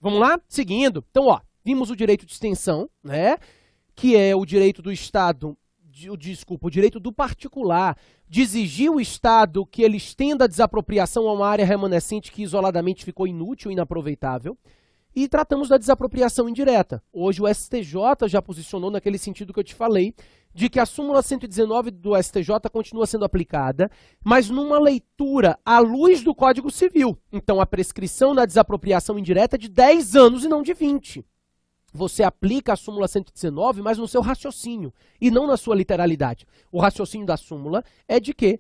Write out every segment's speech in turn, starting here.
Vamos lá? Seguindo. Então, ó, vimos o direito de extensão, né? Que é o direito do Estado, o direito do particular de exigir o Estado que ele estenda a desapropriação a uma área remanescente que isoladamente ficou inútil e inaproveitável. E tratamos da desapropriação indireta. Hoje o STJ já posicionou naquele sentido que eu te falei, de que a súmula 119 do STJ continua sendo aplicada, mas numa leitura à luz do Código Civil. Então a prescrição da desapropriação indireta é de 10 anos e não de 20. Você aplica a súmula 119, mas no seu raciocínio, e não na sua literalidade. O raciocínio da súmula é de que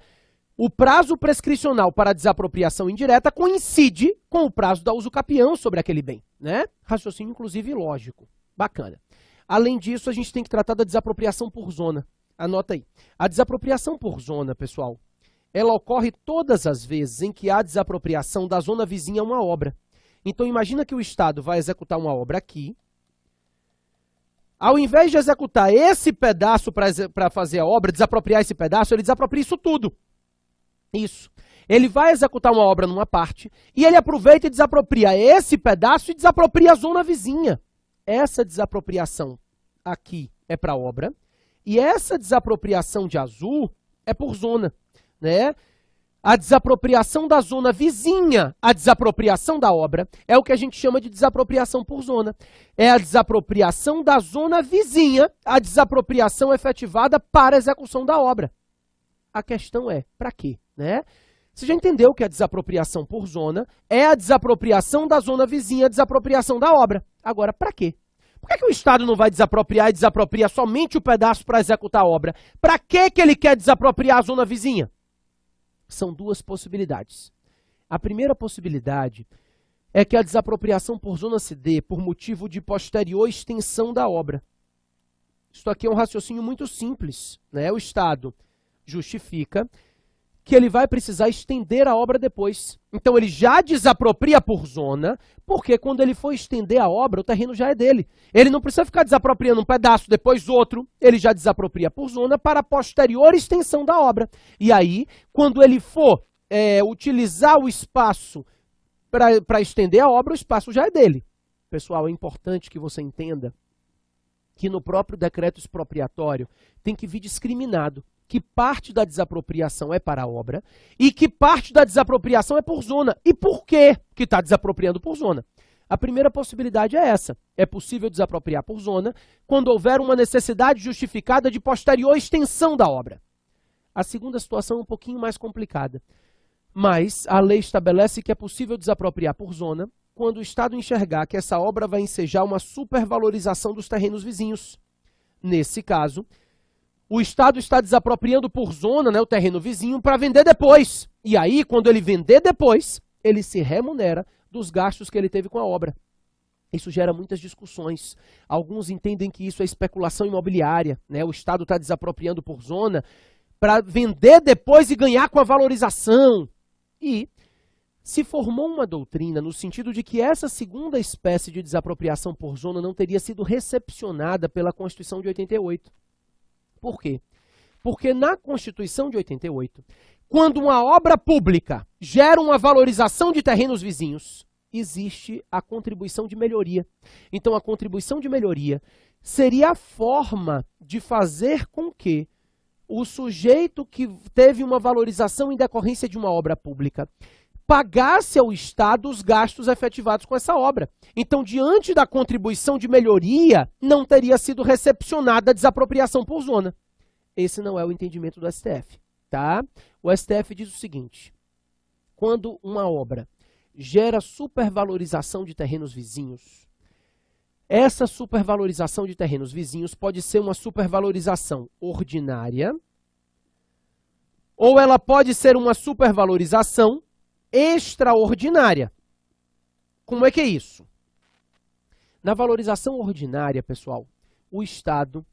o prazo prescricional para a desapropriação indireta coincide com o prazo da uso capião sobre aquele bem, né? Raciocínio, inclusive, lógico. Bacana. Além disso, a gente tem que tratar da desapropriação por zona. Anota aí. A desapropriação por zona, pessoal, ela ocorre todas as vezes em que há desapropriação da zona vizinha a uma obra. Então, imagina que o Estado vai executar uma obra aqui. Ao invés de executar esse pedaço para fazer a obra, desapropriar esse pedaço, ele desapropria isso tudo. Isso. Ele vai executar uma obra numa parte e ele aproveita e desapropria esse pedaço e desapropria a zona vizinha. Essa desapropriação aqui é para a obra e essa desapropriação de azul é por zona, né? A desapropriação da zona vizinha, a desapropriação da obra, é o que a gente chama de desapropriação por zona. É a desapropriação da zona vizinha, a desapropriação efetivada para a execução da obra. A questão é, para quê? Né? Você já entendeu que a desapropriação por zona é a desapropriação da zona vizinha, a desapropriação da obra. Agora, para quê? Por que o Estado não vai desapropriar e desapropria somente o pedaço para executar a obra? Para que ele quer desapropriar a zona vizinha? São duas possibilidades. A primeira possibilidade é que a desapropriação por zona se dê por motivo de posterior extensão da obra. Isso aqui é um raciocínio muito simples, né? O Estado justifica que ele vai precisar estender a obra depois. Então ele já desapropria por zona, porque quando ele for estender a obra, o terreno já é dele. Ele não precisa ficar desapropriando um pedaço, depois outro, ele já desapropria por zona para a posterior extensão da obra. E aí, quando ele for utilizar o espaço para estender a obra, o espaço já é dele. Pessoal, é importante que você entenda que no próprio decreto expropriatório tem que vir discriminado que parte da desapropriação é para a obra e que parte da desapropriação é por zona. E por que está desapropriando por zona? A primeira possibilidade é essa. É possível desapropriar por zona quando houver uma necessidade justificada de posterior extensão da obra. A segunda situação é um pouquinho mais complicada. Mas a lei estabelece que é possível desapropriar por zona quando o Estado enxergar que essa obra vai ensejar uma supervalorização dos terrenos vizinhos. Nesse caso, o Estado está desapropriando por zona, né, o terreno vizinho para vender depois. E aí, quando ele vender depois, ele se remunera dos gastos que ele teve com a obra. Isso gera muitas discussões. Alguns entendem que isso é especulação imobiliária, né? O Estado está desapropriando por zona para vender depois e ganhar com a valorização. E se formou uma doutrina no sentido de que essa segunda espécie de desapropriação por zona não teria sido recepcionada pela Constituição de 88. Por quê? Porque na Constituição de 88, quando uma obra pública gera uma valorização de terrenos vizinhos, existe a contribuição de melhoria. Então, a contribuição de melhoria seria a forma de fazer com que o sujeito que teve uma valorização em decorrência de uma obra pública pagasse ao Estado os gastos efetivados com essa obra. Então, diante da contribuição de melhoria, não teria sido recepcionada a desapropriação por zona. Esse não é o entendimento do STF, tá? O STF diz o seguinte: quando uma obra gera supervalorização de terrenos vizinhos, essa supervalorização de terrenos vizinhos pode ser uma supervalorização ordinária ou ela pode ser uma supervalorização extraordinária. Como é que é isso? Na valorização ordinária, pessoal, o Estado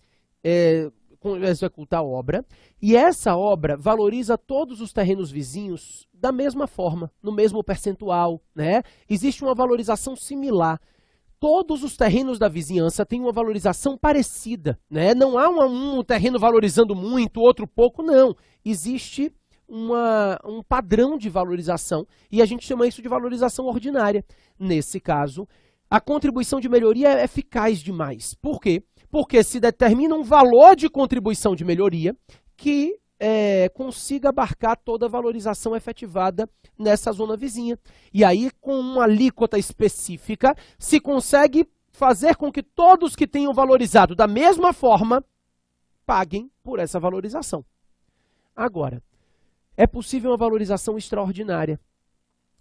executa a obra e essa obra valoriza todos os terrenos vizinhos da mesma forma, no mesmo percentual, né? Existe uma valorização similar. Todos os terrenos da vizinhança têm uma valorização parecida, né? Não há um terreno valorizando muito, outro pouco, não. Existe um padrão de valorização e a gente chama isso de valorização ordinária. Nesse caso, a contribuição de melhoria é eficaz demais. Por quê? Porque se determina um valor de contribuição de melhoria que consiga abarcar toda a valorização efetivada nessa zona vizinha. E aí, com uma alíquota específica, se consegue fazer com que todos que tenham valorizado da mesma forma paguem por essa valorização. Agora, é possível uma valorização extraordinária.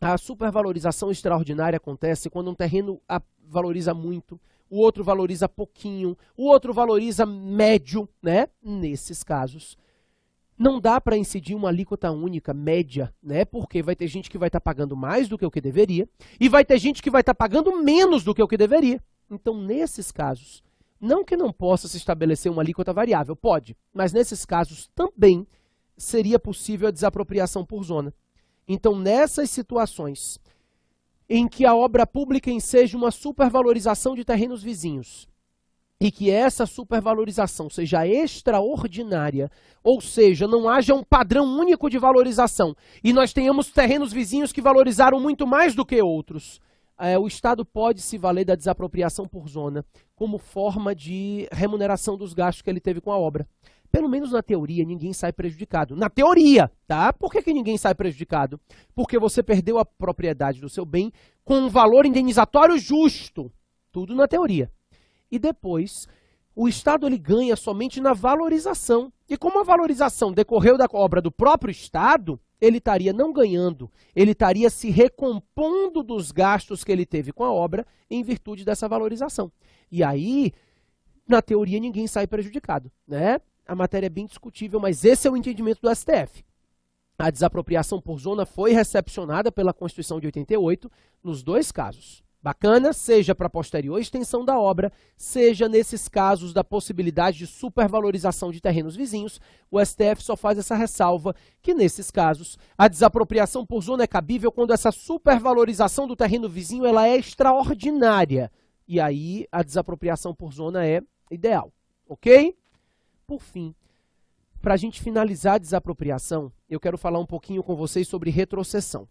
A supervalorização extraordinária acontece quando um terreno valoriza muito, o outro valoriza pouquinho, o outro valoriza médio, né? Nesses casos, não dá para incidir uma alíquota única, média, né? Porque vai ter gente que vai estar pagando mais do que o que deveria e vai ter gente que vai estar pagando menos do que o que deveria. Então, nesses casos, não que não possa se estabelecer uma alíquota variável, pode, mas nesses casos também seria possível a desapropriação por zona. Então, nessas situações em que a obra pública enseja uma supervalorização de terrenos vizinhos e que essa supervalorização seja extraordinária, ou seja, não haja um padrão único de valorização e nós tenhamos terrenos vizinhos que valorizaram muito mais do que outros, o Estado pode se valer da desapropriação por zona como forma de remuneração dos gastos que ele teve com a obra. Pelo menos na teoria, ninguém sai prejudicado. Na teoria, tá? Por que ninguém sai prejudicado? Porque você perdeu a propriedade do seu bem com um valor indenizatório justo. Tudo na teoria. E depois, o Estado ele ganha somente na valorização. E como a valorização decorreu da obra do próprio Estado, ele estaria não ganhando, ele estaria se recompondo dos gastos que ele teve com a obra em virtude dessa valorização. E aí, na teoria, ninguém sai prejudicado, né? A matéria é bem discutível, mas esse é o entendimento do STF. A desapropriação por zona foi recepcionada pela Constituição de 88 nos dois casos. Bacana, seja para posterior extensão da obra, seja nesses casos da possibilidade de supervalorização de terrenos vizinhos, o STF só faz essa ressalva que nesses casos a desapropriação por zona é cabível quando essa supervalorização do terreno vizinho ela é extraordinária. E aí a desapropriação por zona é ideal, ok? Por fim, para a gente finalizar a desapropriação, eu quero falar um pouquinho com vocês sobre retrocessão.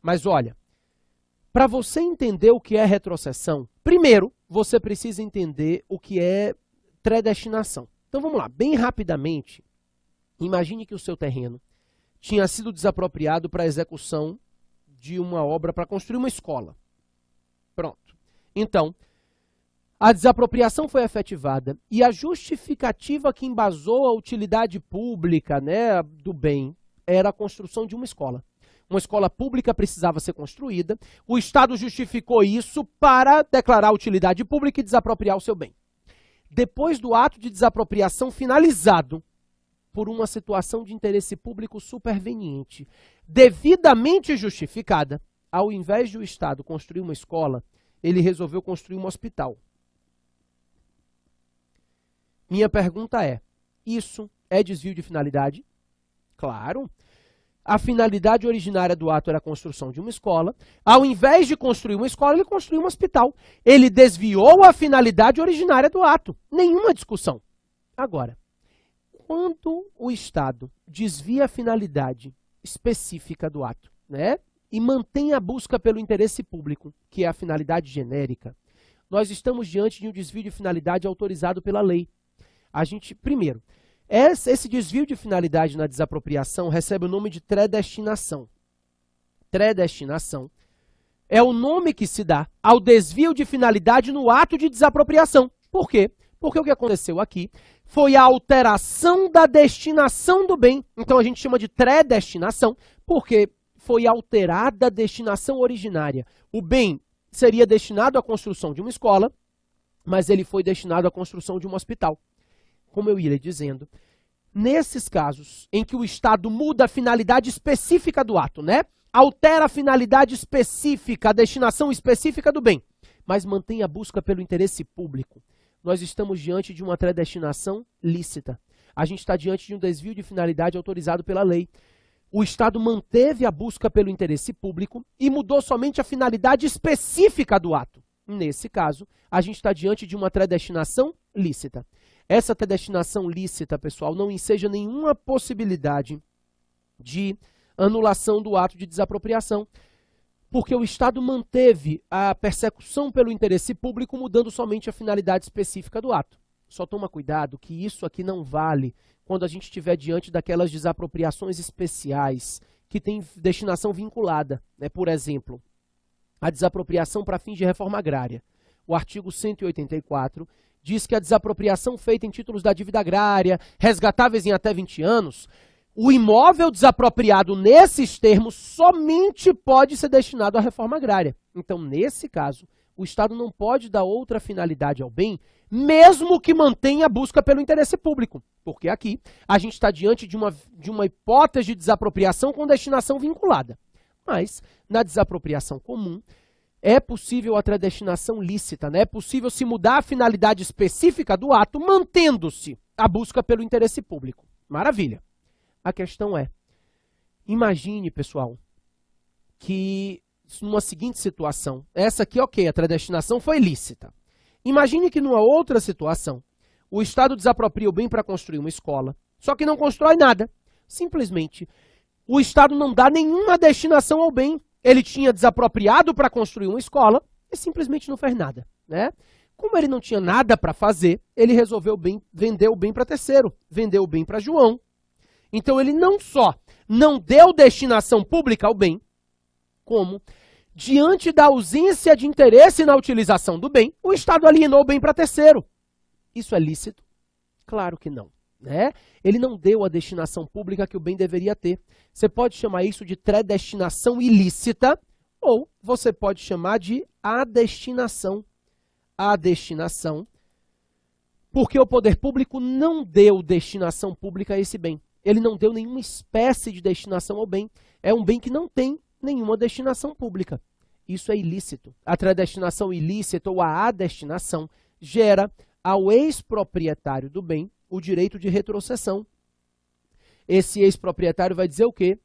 Mas olha, para você entender o que é retrocessão, primeiro você precisa entender o que é predestinação. Então vamos lá, bem rapidamente, imagine que o seu terreno tinha sido desapropriado para a execução de uma obra para construir uma escola. Pronto. Então, a desapropriação foi efetivada e a justificativa que embasou a utilidade pública, né, do bem era a construção de uma escola. Uma escola pública precisava ser construída, o Estado justificou isso para declarar a utilidade pública e desapropriar o seu bem. Depois do ato de desapropriação finalizado, por uma situação de interesse público superveniente, devidamente justificada, ao invés de o Estado construir uma escola, ele resolveu construir um hospital. Minha pergunta é, isso é desvio de finalidade? Claro. A finalidade originária do ato era a construção de uma escola. Ao invés de construir uma escola, ele construiu um hospital. Ele desviou a finalidade originária do ato. Nenhuma discussão. Agora, quando o Estado desvia a finalidade específica do ato, né, e mantém a busca pelo interesse público, que é a finalidade genérica, nós estamos diante de um desvio de finalidade autorizado pela lei. Primeiro, esse desvio de finalidade na desapropriação recebe o nome de predestinação. Predestinação é o nome que se dá ao desvio de finalidade no ato de desapropriação. Por quê? Porque o que aconteceu aqui foi a alteração da destinação do bem. Então a gente chama de predestinação, porque foi alterada a destinação originária. O bem seria destinado à construção de uma escola, mas ele foi destinado à construção de um hospital. Como eu ia dizendo, nesses casos em que o Estado muda a finalidade específica do ato, né? Altera a finalidade específica, a destinação específica do bem, mas mantém a busca pelo interesse público, nós estamos diante de uma predestinação lícita. A gente está diante de um desvio de finalidade autorizado pela lei. O Estado manteve a busca pelo interesse público e mudou somente a finalidade específica do ato. Nesse caso, a gente está diante de uma predestinação lícita. Essa predestinação lícita, pessoal, não enseja nenhuma possibilidade de anulação do ato de desapropriação. Porque o Estado manteve a persecução pelo interesse público, mudando somente a finalidade específica do ato. Só toma cuidado que isso aqui não vale quando a gente estiver diante daquelas desapropriações especiais que têm destinação vinculada, né? Por exemplo, a desapropriação para fins de reforma agrária. O artigo 184 diz que a desapropriação feita em títulos da dívida agrária, resgatáveis em até 20 anos, o imóvel desapropriado nesses termos somente pode ser destinado à reforma agrária. Então, nesse caso, o Estado não pode dar outra finalidade ao bem, mesmo que mantenha a busca pelo interesse público. Porque aqui a gente está diante de uma hipótese de desapropriação com destinação vinculada. Mas, na desapropriação comum, é possível outra destinação lícita, né? É possível se mudar a finalidade específica do ato, mantendo-se a busca pelo interesse público. Maravilha. A questão é, imagine, pessoal, que numa seguinte situação, essa aqui, ok, a destinação foi lícita. Imagine que numa outra situação, o Estado desapropria o bem para construir uma escola, só que não constrói nada. Simplesmente, o Estado não dá nenhuma destinação ao bem. Ele tinha desapropriado para construir uma escola e simplesmente não fez nada, né? Como ele não tinha nada para fazer, ele resolveu vender o bem para terceiro, vendeu o bem para João. Então ele não só não deu destinação pública ao bem, como, diante da ausência de interesse na utilização do bem, o Estado alienou o bem para terceiro. Isso é lícito? Claro que não, né? Ele não deu a destinação pública que o bem deveria ter. Você pode chamar isso de predestinação ilícita, ou você pode chamar de adestinação. Adestinação, porque o poder público não deu destinação pública a esse bem. Ele não deu nenhuma espécie de destinação ao bem. É um bem que não tem nenhuma destinação pública. Isso é ilícito. A predestinação ilícita ou a adestinação gera ao ex-proprietário do bem o direito de retrocessão. Esse ex-proprietário vai dizer o quê?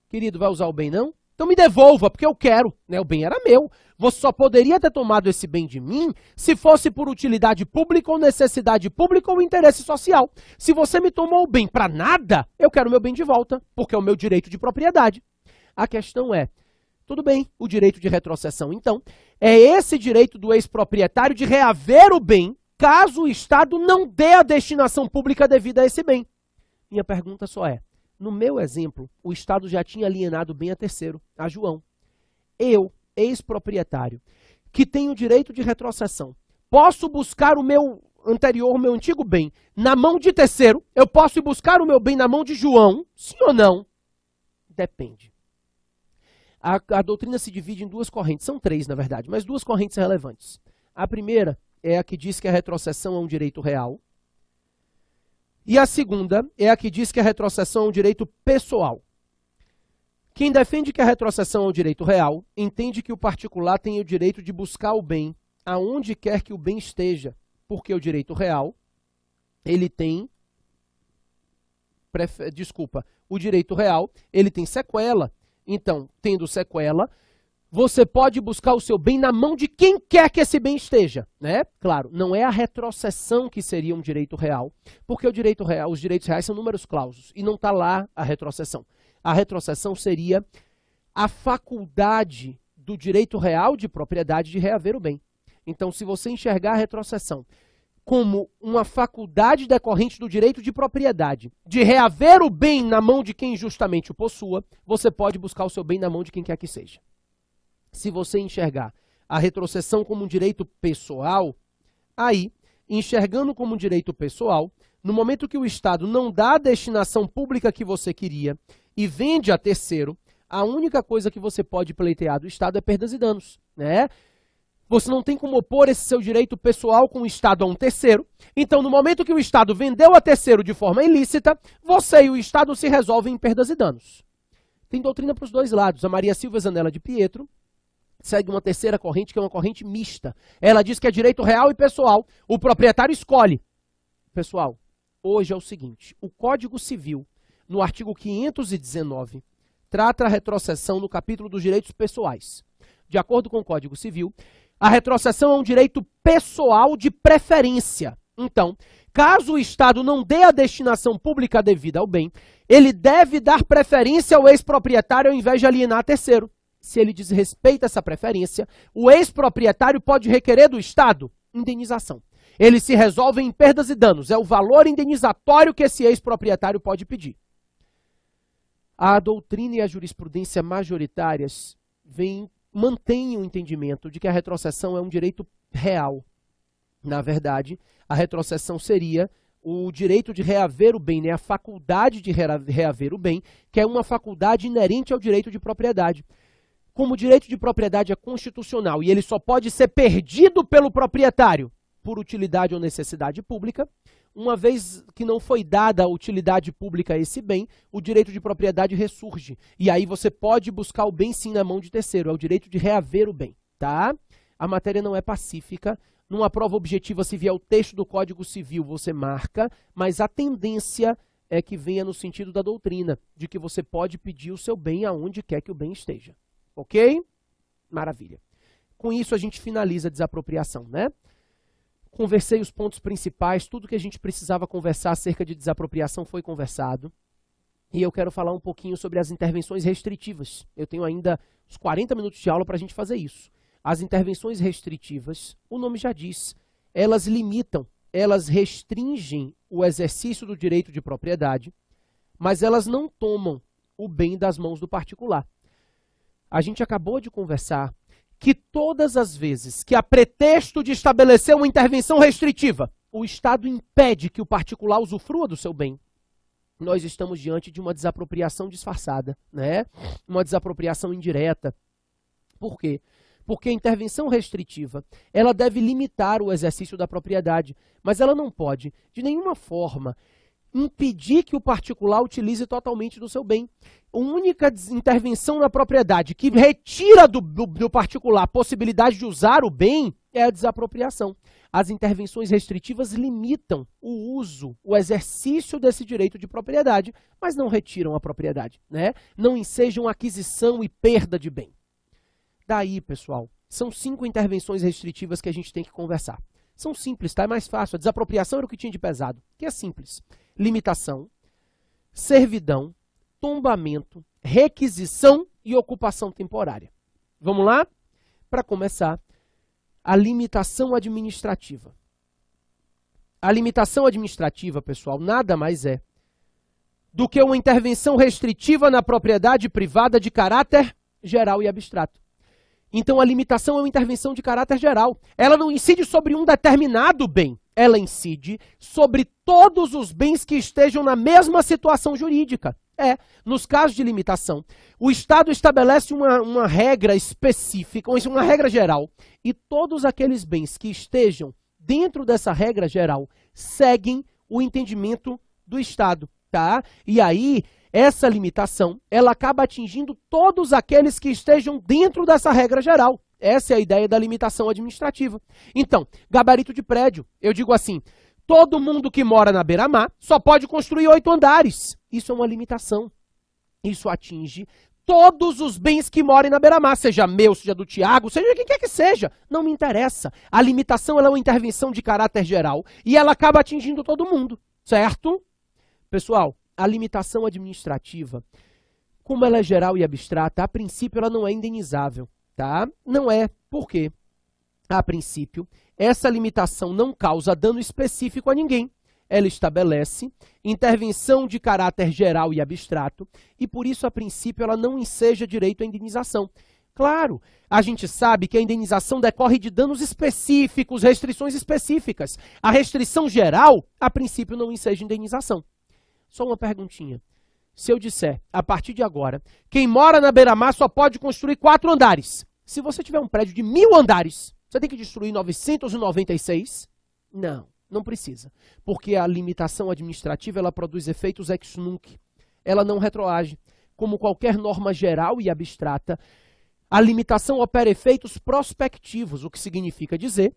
Querido, vai usar o bem não? Então me devolva, porque eu quero, né? O bem era meu. Você só poderia ter tomado esse bem de mim se fosse por utilidade pública ou necessidade pública ou interesse social. Se você me tomou o bem para nada, eu quero meu bem de volta, porque é o meu direito de propriedade. A questão é, tudo bem, o direito de retrocessão, então, é esse direito do ex-proprietário de reaver o bem, caso o Estado não dê a destinação pública devida a esse bem. Minha pergunta só é, no meu exemplo, o Estado já tinha alienado o bem a terceiro, a João. Eu, ex-proprietário, que tenho o direito de retrocessão, posso buscar o meu anterior, o meu antigo bem, na mão de terceiro? Eu posso ir buscar o meu bem na mão de João? Sim ou não? Depende. A doutrina se divide em duas correntes, são três na verdade, mas duas correntes relevantes. A primeira é a que diz que a retrocessão é um direito real, e a segunda é a que diz que a retrocessão é um direito pessoal. Quem defende que a retrocessão é um direito real, entende que o particular tem o direito de buscar o bem aonde quer que o bem esteja, porque o direito real, ele tem, o direito real, ele tem sequela. Então, tendo sequela, você pode buscar o seu bem na mão de quem quer que esse bem esteja, né? Claro, não é a retrocessão que seria um direito real, porque o direito real, os direitos reais são números clausos e não está lá a retrocessão. A retrocessão seria a faculdade do direito real de propriedade de reaver o bem. Então, se você enxergar a retrocessão como uma faculdade decorrente do direito de propriedade, de reaver o bem na mão de quem justamente o possua, você pode buscar o seu bem na mão de quem quer que seja. Se você enxergar a retrocessão como um direito pessoal, aí, enxergando como um direito pessoal, no momento que o Estado não dá a destinação pública que você queria e vende a terceiro, a única coisa que você pode pleitear do Estado é perdas e danos, né? Você não tem como opor esse seu direito pessoal com o Estado a um terceiro. Então, no momento que o Estado vendeu a terceiro de forma ilícita, você e o Estado se resolvem em perdas e danos. Tem doutrina para os dois lados. A Maria Silvia Zanella de Pietro segue uma terceira corrente, que é uma corrente mista. Ela diz que é direito real e pessoal. O proprietário escolhe. Pessoal, hoje é o seguinte, o Código Civil, no artigo 519, trata a retrocessão no capítulo dos direitos pessoais. De acordo com o Código Civil, a retrocessão é um direito pessoal de preferência. Então, caso o Estado não dê a destinação pública devida ao bem, ele deve dar preferência ao ex-proprietário ao invés de alienar a terceiro. se ele desrespeita essa preferência, o ex-proprietário pode requerer do Estado indenização. Eles se resolvem em perdas e danos. É o valor indenizatório que esse ex-proprietário pode pedir. A doutrina e a jurisprudência majoritárias mantêm o entendimento de que a retrocessão é um direito real. Na verdade, a retrocessão seria o direito de reaver o bem, né? A faculdade de reaver o bem, que é uma faculdade inerente ao direito de propriedade. Como o direito de propriedade é constitucional e ele só pode ser perdido pelo proprietário por utilidade ou necessidade pública, uma vez que não foi dada a utilidade pública a esse bem, o direito de propriedade ressurge. E aí você pode buscar o bem sim na mão de terceiro, é o direito de reaver o bem, tá? A matéria não é pacífica. Numa prova objetiva, se vier o texto do Código Civil, você marca, mas a tendência é que venha no sentido da doutrina, de que você pode pedir o seu bem aonde quer que o bem esteja. Ok? Maravilha. Com isso, a gente finaliza a desapropriação, né? Conversei os pontos principais, tudo que a gente precisava conversar acerca de desapropriação foi conversado. E eu quero falar um pouquinho sobre as intervenções restritivas. Eu tenho ainda uns 40 minutos de aula para a gente fazer isso. As intervenções restritivas, o nome já diz, elas limitam, elas restringem o exercício do direito de propriedade, mas elas não tomam o bem das mãos do particular. A gente acabou de conversar que todas as vezes que a pretexto de estabelecer uma intervenção restritiva, o Estado impede que o particular usufrua do seu bem, nós estamos diante de uma desapropriação disfarçada, né? Uma desapropriação indireta. Por quê? Porque a intervenção restritiva, ela deve limitar o exercício da propriedade, mas ela não pode, de nenhuma forma, impedir que o particular utilize totalmente do seu bem. A única intervenção na propriedade que retira do particular a possibilidade de usar o bem é a desapropriação. As intervenções restritivas limitam o uso, o exercício desse direito de propriedade, mas não retiram a propriedade, né? Não ensejam aquisição e perda de bem. Daí, pessoal, são 5 intervenções restritivas que a gente tem que conversar. São simples, tá? É mais fácil. A desapropriação era o que tinha de pesado, que é simples. Limitação, servidão, tombamento, requisição e ocupação temporária. Vamos lá? Para começar, a limitação administrativa. A limitação administrativa, pessoal, nada mais é do que uma intervenção restritiva na propriedade privada de caráter geral e abstrato. Então, a limitação é uma intervenção de caráter geral. Ela não incide sobre um determinado bem. Ela incide sobre todos os bens que estejam na mesma situação jurídica. Nos casos de limitação, o Estado estabelece uma regra específica, uma regra geral, e todos aqueles bens que estejam dentro dessa regra geral seguem o entendimento do Estado, tá? E aí, essa limitação, ela acaba atingindo todos aqueles que estejam dentro dessa regra geral. Essa é a ideia da limitação administrativa. Então, gabarito de prédio, eu digo assim, todo mundo que mora na beira-mar só pode construir 8 andares. Isso é uma limitação. Isso atinge todos os bens que morem na beira-mar, seja meu, seja do Tiago, seja quem quer que seja. Não me interessa. A limitação ela é uma intervenção de caráter geral e ela acaba atingindo todo mundo, certo? Pessoal, a limitação administrativa, como ela é geral e abstrata, a princípio ela não é indenizável, tá? Não é. Por quê? A princípio, essa limitação não causa dano específico a ninguém. Ela estabelece intervenção de caráter geral e abstrato e, por isso, a princípio, ela não enseja direito à indenização. Claro, a gente sabe que a indenização decorre de danos específicos, restrições específicas. A restrição geral, a princípio, não enseja indenização. Só uma perguntinha. Se eu disser, a partir de agora, quem mora na beira-mar só pode construir 4 andares. Se você tiver um prédio de 1000 andares, você tem que destruir 996? Não, não precisa. Porque a limitação administrativa, ela produz efeitos ex nunc. Ela não retroage. Como qualquer norma geral e abstrata, a limitação opera efeitos prospectivos, o que significa dizer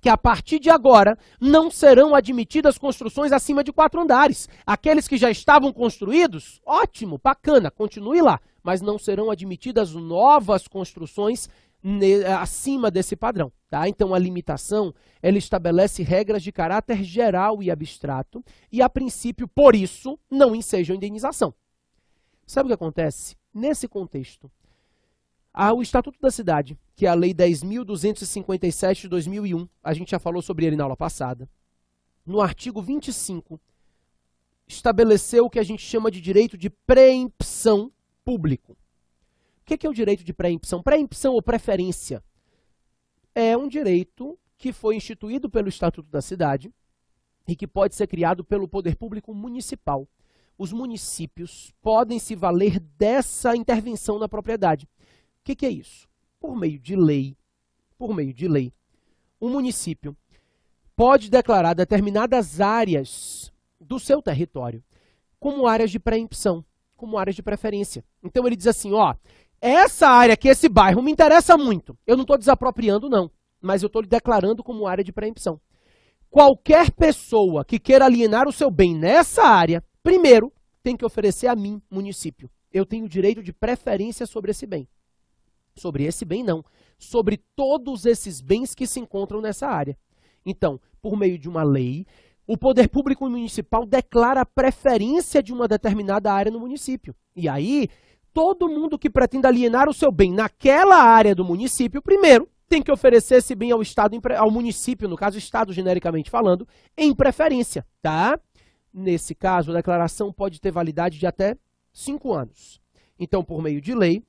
que a partir de agora não serão admitidas construções acima de 4 andares. Aqueles que já estavam construídos, ótimo, bacana, continue lá. Mas não serão admitidas novas construções acima desse padrão. Tá? Então, a limitação, ela estabelece regras de caráter geral e abstrato e, a princípio, por isso, não ensejam indenização. Sabe o que acontece? Nesse contexto, O Estatuto da Cidade, que é a Lei 10.257 de 2001, a gente já falou sobre ele na aula passada, no artigo 25, estabeleceu o que a gente chama de direito de preempção público. O que é o direito de preempção? Preempção ou preferência é um direito que foi instituído pelo Estatuto da Cidade e que pode ser criado pelo poder público municipal. Os municípios podem se valer dessa intervenção na propriedade. O que é isso? Por meio de lei, o município pode declarar determinadas áreas do seu território como áreas de preempção, como áreas de preferência. Então ele diz assim, ó, essa área aqui, esse bairro, me interessa muito. Eu não estou desapropriando, não, mas eu estou lhe declarando como área de preempção. Qualquer pessoa que queira alienar o seu bem nessa área, primeiro, tem que oferecer a mim, município. Eu tenho o direito de preferência sobre esse bem. Sobre esse bem, não. Sobre todos esses bens que se encontram nessa área. Então, por meio de uma lei, o poder público municipal declara a preferência de uma determinada área no município. E aí, todo mundo que pretenda alienar o seu bem naquela área do município, primeiro, tem que oferecer esse bem ao Estado, ao município, no caso, Estado genericamente falando, em preferência, tá? Nesse caso, a declaração pode ter validade de até 5 anos. Então, por meio de lei,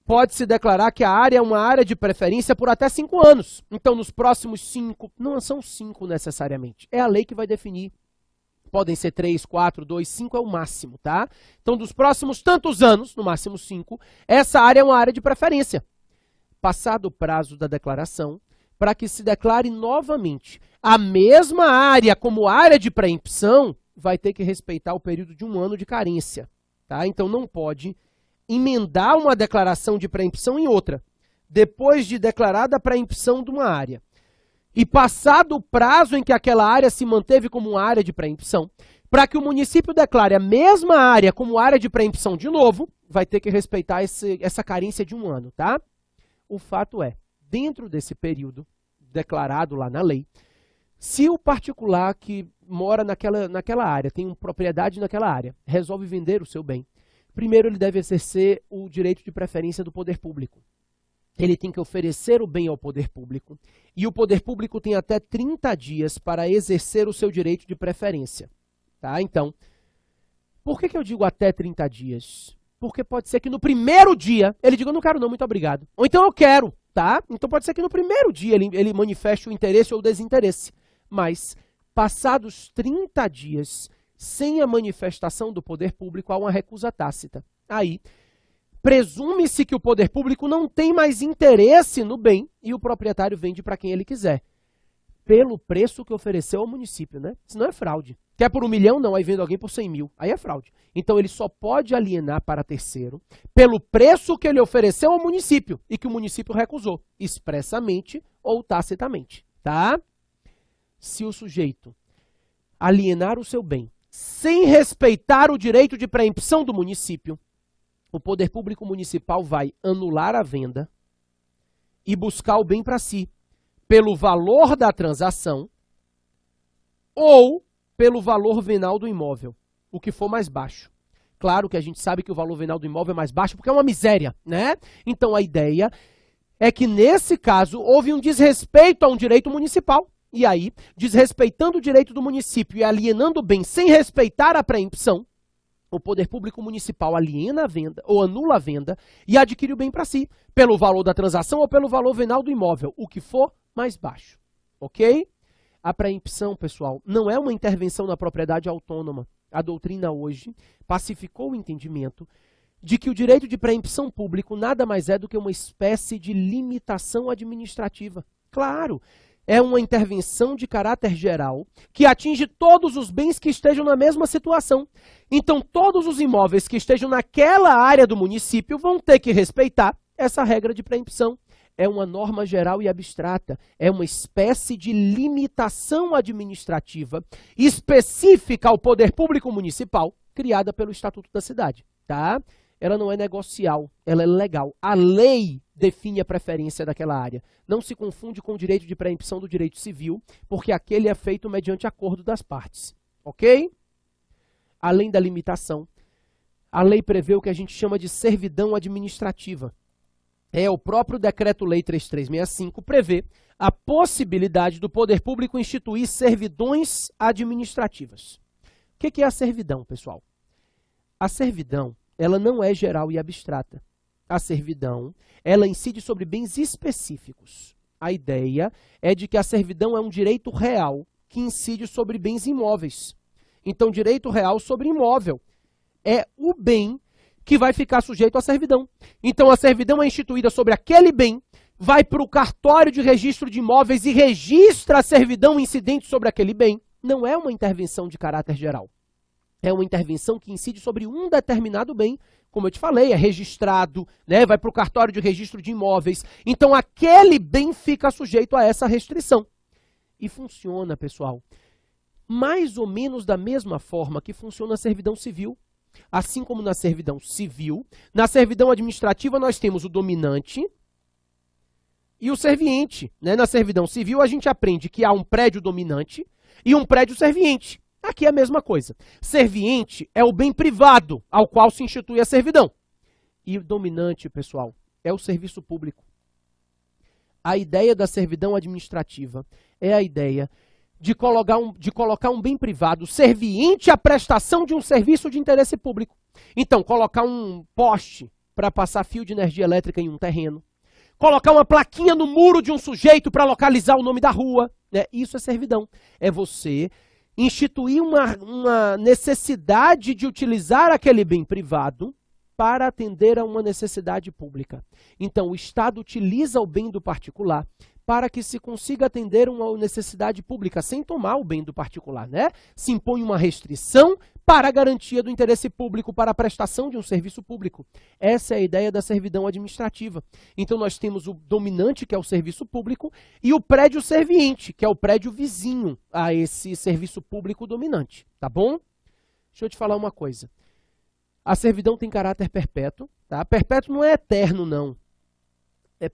pode-se declarar que a área é uma área de preferência por até 5 anos. Então, nos próximos 5, não são 5 necessariamente, é a lei que vai definir. Podem ser 3, 4, 2, 5 é o máximo, tá? Então, dos próximos tantos anos, no máximo 5, essa área é uma área de preferência. Passado o prazo da declaração, para que se declare novamente a mesma área como área de preempção, vai ter que respeitar o período de 1 ano de carência, tá? Então, não pode emendar uma declaração de preempção em outra, depois de declarada a preempção de uma área. E passado o prazo em que aquela área se manteve como uma área de preempção, para que o município declare a mesma área como área de preempção de novo, vai ter que respeitar essa carência de 1 ano, tá? O fato é, dentro desse período declarado lá na lei, se o particular que mora naquela área, tem uma propriedade naquela área, resolve vender o seu bem, primeiro ele deve exercer o direito de preferência do poder público. Ele tem que oferecer o bem ao poder público e o poder público tem até 30 dias para exercer o seu direito de preferência. Tá? Então, por que eu digo até 30 dias? Porque pode ser que no primeiro dia ele diga, eu não quero não, muito obrigado. Ou então eu quero, tá? Então pode ser que no primeiro dia ele manifeste o interesse ou o desinteresse. Mas, passados 30 dias, sem a manifestação do poder público, há uma recusa tácita. Aí, presume-se que o poder público não tem mais interesse no bem e o proprietário vende para quem ele quiser. Pelo preço que ofereceu ao município, né? Isso não é fraude. Quer por 1 milhão? Não, aí vende alguém por 100 mil. Aí é fraude. Então ele só pode alienar para terceiro pelo preço que ele ofereceu ao município e que o município recusou, expressamente ou tacitamente, tá? Se o sujeito alienar o seu bem sem respeitar o direito de preempção do município, o poder público municipal vai anular a venda e buscar o bem para si, pelo valor da transação ou pelo valor venal do imóvel, o que for mais baixo. Claro que a gente sabe que o valor venal do imóvel é mais baixo porque é uma miséria, né? Então a ideia é que nesse caso houve um desrespeito a um direito municipal. E aí, desrespeitando o direito do município e alienando o bem sem respeitar a preempção, o poder público municipal aliena a venda ou anula a venda e adquire o bem para si, pelo valor da transação ou pelo valor venal do imóvel, o que for mais baixo. Ok? A preempção, pessoal, não é uma intervenção na propriedade autônoma. A doutrina hoje pacificou o entendimento de que o direito de preempção público nada mais é do que uma espécie de limitação administrativa. Claro, é uma intervenção de caráter geral que atinge todos os bens que estejam na mesma situação. Então, todos os imóveis que estejam naquela área do município vão ter que respeitar essa regra de preempção. É uma norma geral e abstrata, é uma espécie de limitação administrativa específica ao poder público municipal, criada pelo Estatuto da Cidade, tá? Ela não é negocial, ela é legal. A lei define a preferência daquela área. Não se confunde com o direito de preempção do direito civil, porque aquele é feito mediante acordo das partes, ok? Além da limitação, a lei prevê o que a gente chama de servidão administrativa. o próprio Decreto-Lei 3365 prevê a possibilidade do poder público instituir servidões administrativas. O que é a servidão, pessoal? A servidão, ela não é geral e abstrata. A servidão, ela incide sobre bens específicos. A ideia é de que a servidão é um direito real que incide sobre bens imóveis. Então, direito real sobre imóvel é o bem que vai ficar sujeito à servidão. Então, a servidão é instituída sobre aquele bem, vai para o cartório de registro de imóveis e registra a servidão incidente sobre aquele bem. Não é uma intervenção de caráter geral. É uma intervenção que incide sobre um determinado bem, como eu te falei, é registrado, né? Vai para o cartório de registro de imóveis. Então, aquele bem fica sujeito a essa restrição. E funciona, pessoal, mais ou menos da mesma forma que funciona a servidão civil. Assim como na servidão civil, na servidão administrativa nós temos o dominante e o serviente, né? Na servidão civil a gente aprende que há um prédio dominante e um prédio serviente. Aqui é a mesma coisa. Serviente é o bem privado ao qual se institui a servidão. E o dominante, pessoal, é o serviço público. A ideia da servidão administrativa é a ideia de colocar um bem privado serviente à prestação de um serviço de interesse público. Então, colocar um poste para passar fio de energia elétrica em um terreno. Colocar uma plaquinha no muro de um sujeito para localizar o nome da rua. Né? Isso é servidão. É você instituir uma necessidade de utilizar aquele bem privado para atender a uma necessidade pública. Então, o Estado utiliza o bem do particular para que se consiga atender uma necessidade pública, sem tomar o bem do particular, né? Se impõe uma restrição para a garantia do interesse público, para a prestação de um serviço público. Essa é a ideia da servidão administrativa. Então, nós temos o dominante, que é o serviço público, e o prédio serviente, que é o prédio vizinho a esse serviço público dominante, tá bom? Deixa eu te falar uma coisa. A servidão tem caráter perpétuo, tá? Perpétuo não é eterno, não.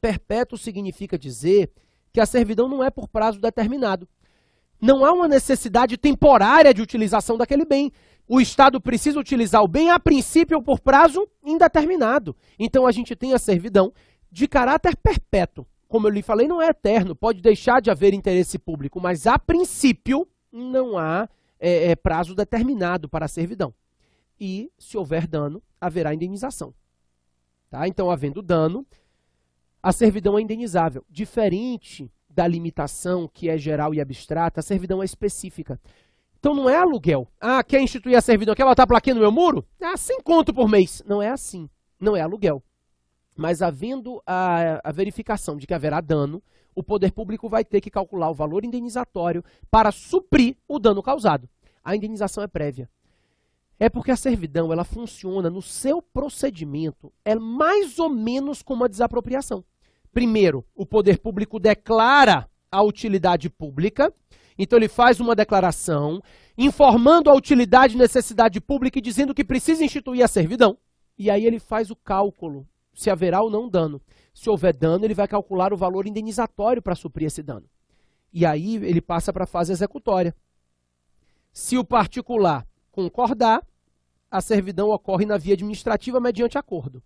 Perpétuo significa dizer que a servidão não é por prazo determinado. Não há uma necessidade temporária de utilização daquele bem. O Estado precisa utilizar o bem, a princípio, por prazo indeterminado. Então, a gente tem a servidão de caráter perpétuo. Como eu lhe falei, não é eterno. Pode deixar de haver interesse público, mas, a princípio, não há prazo determinado para a servidão. E, se houver dano, haverá indenização. Tá? Então, havendo dano, a servidão é indenizável. Diferente da limitação, que é geral e abstrata, a servidão é específica. Então não é aluguel. Ah, quer instituir a servidão, quer botar a plaquinha no meu muro? Ah, 100 conto por mês. Não é assim. Não é aluguel. Mas havendo a verificação de que haverá dano, o poder público vai ter que calcular o valor indenizatório para suprir o dano causado. A indenização é prévia. É porque a servidão, ela funciona no seu procedimento, é mais ou menos como a desapropriação. Primeiro, o poder público declara a utilidade pública, então ele faz uma declaração informando a utilidade e necessidade pública e dizendo que precisa instituir a servidão. E aí ele faz o cálculo, se haverá ou não dano. Se houver dano, ele vai calcular o valor indenizatório para suprir esse dano. E aí ele passa para a fase executória. Se o particular concordar, a servidão ocorre na via administrativa mediante acordo.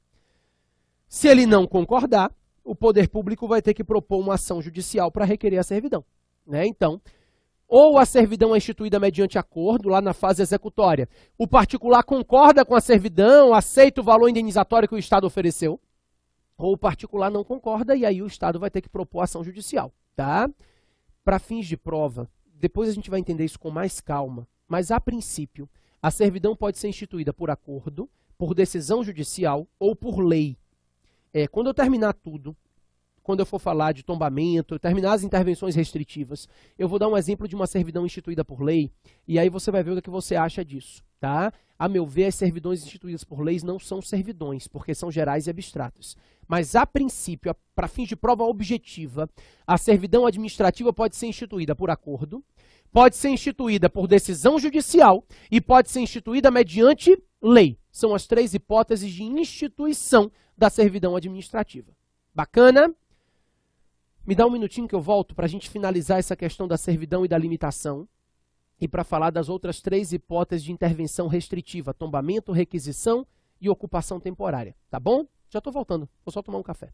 Se ele não concordar, o poder público vai ter que propor uma ação judicial para requerer a servidão. Né? Então, ou a servidão é instituída mediante acordo, lá na fase executória, o particular concorda com a servidão, aceita o valor indenizatório que o Estado ofereceu, ou o particular não concorda e aí o Estado vai ter que propor ação judicial. Tá? Para fins de prova, depois a gente vai entender isso com mais calma, mas a princípio, a servidão pode ser instituída por acordo, por decisão judicial ou por lei. Quando eu terminar tudo, quando eu for falar de tombamento, terminar as intervenções restritivas, eu vou dar um exemplo de uma servidão instituída por lei, e aí você vai ver o que você acha disso. Tá? A meu ver, as servidões instituídas por leis não são servidões, porque são gerais e abstratas. Mas, a princípio, para fins de prova objetiva, a servidão administrativa pode ser instituída por acordo, pode ser instituída por decisão judicial e pode ser instituída mediante lei. São as 3 hipóteses de instituição da servidão administrativa. Bacana? Me dá um minutinho que eu volto para a gente finalizar essa questão da servidão e da limitação e para falar das outras 3 hipóteses de intervenção restritiva, tombamento, requisição e ocupação temporária. Tá bom? Já estou voltando. Vou só tomar um café.